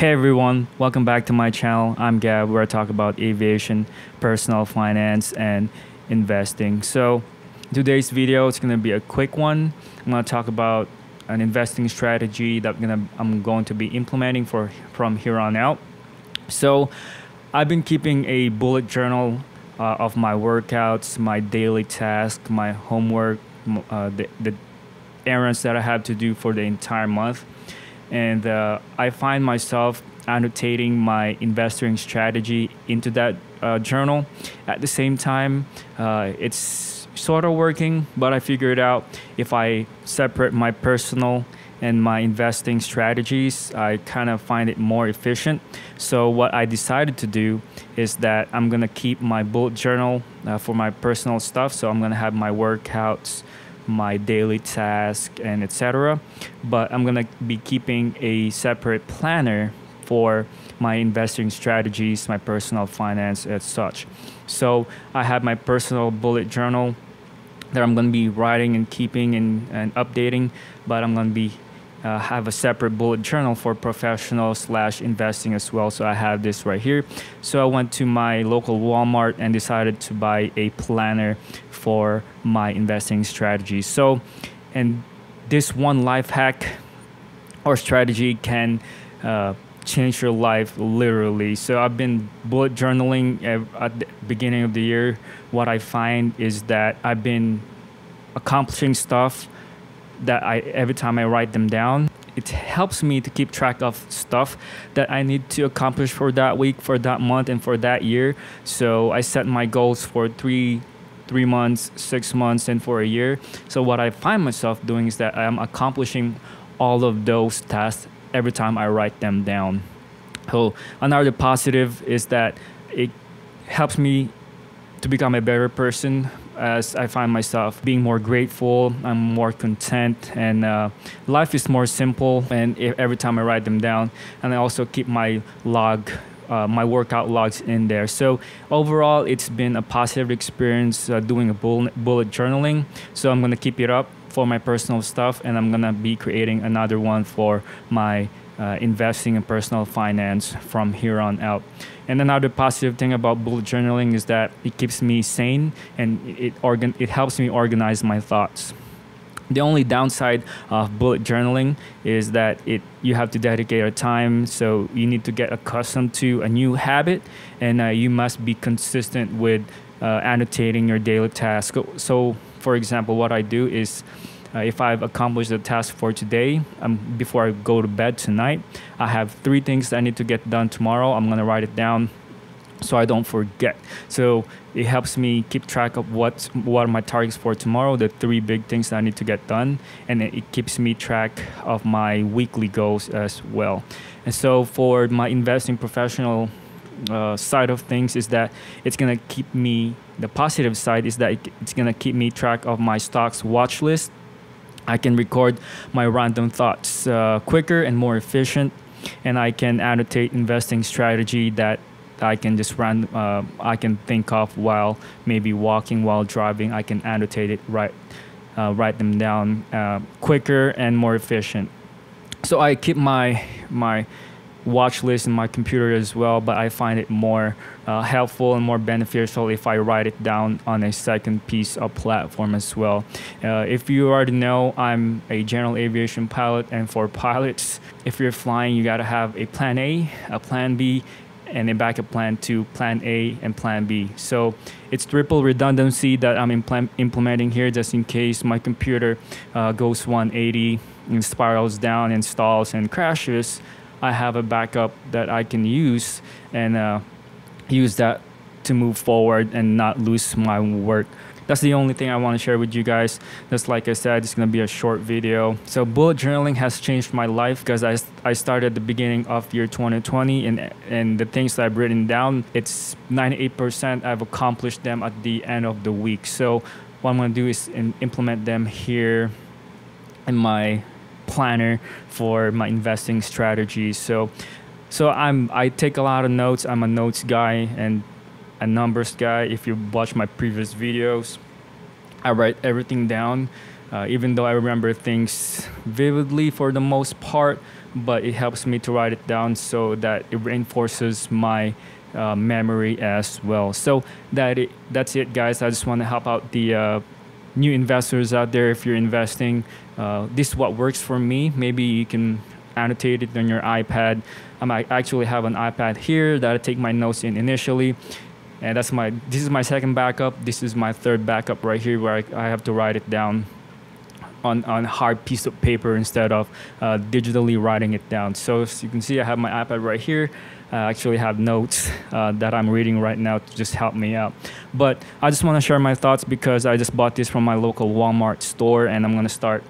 Hey everyone, welcome back to my channel. I'm Gab, where I talk about aviation, personal finance, and investing. So today's video is going to be a quick one. I'm going to talk about an investing strategy that I'm going to be implementing from here on out. So I've been keeping a bullet journal of my workouts, my daily tasks, my homework, the errands that I have to do for the entire month. And I find myself annotating my investing strategy into that journal. At the same time, it's sort of working, but I figured out if I separate my personal and my investing strategies, I kind of find it more efficient. So what I decided to do is that I'm going to keep my bullet journal for my personal stuff. So I'm going to have my workouts, my daily task, and etc. But I'm gonna be keeping a separate planner for my investing strategies, my personal finance, as such. So I have my personal bullet journal that I'm gonna be writing and keeping and updating, but I'm gonna be have a separate bullet journal for professional / investing as well. So I have this right here. So I went to my local Walmart and decided to buy a planner for my investing strategy. So, and this one life hack or strategy can change your life literally. So I've been bullet journaling at the beginning of the year. What I find is that I've been accomplishing stuff that every time I write them down, it helps me to keep track of stuff that I need to accomplish for that week, for that month, and for that year. So I set my goals for three months, 6 months, and for a year. So what I find myself doing is that I'm accomplishing all of those tasks every time I write them down. So another positive is that it helps me to become a better person, as I find myself being more grateful, I'm more content, and life is more simple. And every time I write them down, and I also keep my log, my workout logs in there. So overall, it's been a positive experience doing a bullet journaling. So I'm gonna keep it up for my personal stuff, and I'm gonna be creating another one for my investing and personal finance from here on out. And another positive thing about bullet journaling is that it keeps me sane, and it helps me organize my thoughts. The only downside of bullet journaling is that you have to dedicate a time, so you need to get accustomed to a new habit, and you must be consistent with annotating your daily task. So for example, what I do is if I've accomplished the task for today, before I go to bed tonight, I have 3 things that I need to get done tomorrow. I'm going to write it down so I don't forget. So it helps me keep track of what are my targets for tomorrow, the 3 big things that I need to get done, and it keeps me track of my weekly goals as well. And so for my investing professional side of things is that it's going to keep me, the positive side is that it's going to keep me track of my stocks watch list. I can record my random thoughts quicker and more efficient, and I can annotate investing strategy that I can just I can think of while maybe walking, while driving. I can annotate it, write them down quicker and more efficient. So I keep my watch list in my computer as well, but I find it more helpful and more beneficial if I write it down on a second piece of platform as well. If you already know, I'm a general aviation pilot, and for pilots, if you're flying, you got to have a plan A, a plan B, and a backup plan to plan A and plan B. So it's triple redundancy that I'm implementing here, just in case my computer goes 180 and spirals down and stalls and crashes. I have a backup that I can use and use that to move forward and not lose my work. That's the only thing I want to share with you guys. Just like I said, it's going to be a short video. So bullet journaling has changed my life because I started at the beginning of year 2020, and the things that I've written down, it's 98% I've accomplished them at the end of the week. So what I'm going to do is implement them here in my planner for my investing strategies. So I take a lot of notes. I'm a notes guy and a numbers guy. If you watch my previous videos, I write everything down even though I remember things vividly for the most part, but it helps me to write it down so that it reinforces my memory as well. So that's it, guys. I just want to help out the new investors out there. If you're investing, this is what works for me. Maybe you can annotate it on your iPad. I actually have an iPad here that I take my notes in initially, and this is my second backup. This is my third backup right here, where I have to write it down on a hard piece of paper instead of digitally writing it down. So as you can see, I have my iPad right here. I actually have notes that I'm reading right now to just help me out. But I just want to share my thoughts because I just bought this from my local Walmart store, and I'm going to start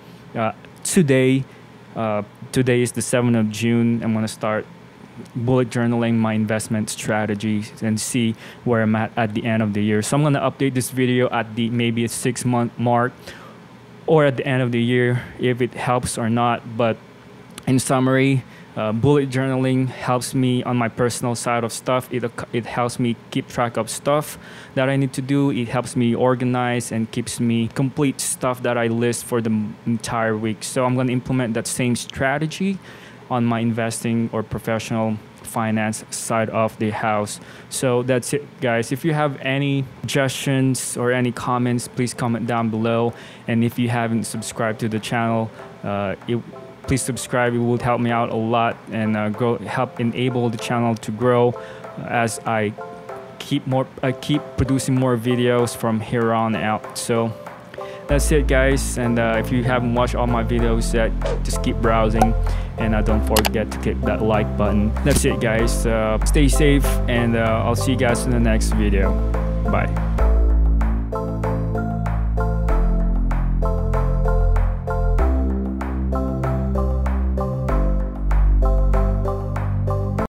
today. Today is the 7th of June. I'm going to start bullet journaling my investment strategies and see where I'm at the end of the year. So I'm going to update this video at the maybe a 6-month mark, or at the end of the year if it helps or not. But in summary, bullet journaling helps me on my personal side of stuff. It helps me keep track of stuff that I need to do. It helps me organize and keeps me complete stuff that I list for the entire week. So I'm going to implement that same strategy on my investing or professional finance side of the house. So that's it, guys. If you have any suggestions or any comments, please comment down below. And if you haven't subscribed to the channel, please subscribe. It would help me out a lot and help enable the channel to grow as I keep producing more videos from here on out. So that's it, guys. And if you haven't watched all my videos yet, just keep browsing, and don't forget to click that like button. That's it, guys. Stay safe, and I'll see you guys in the next video. Bye.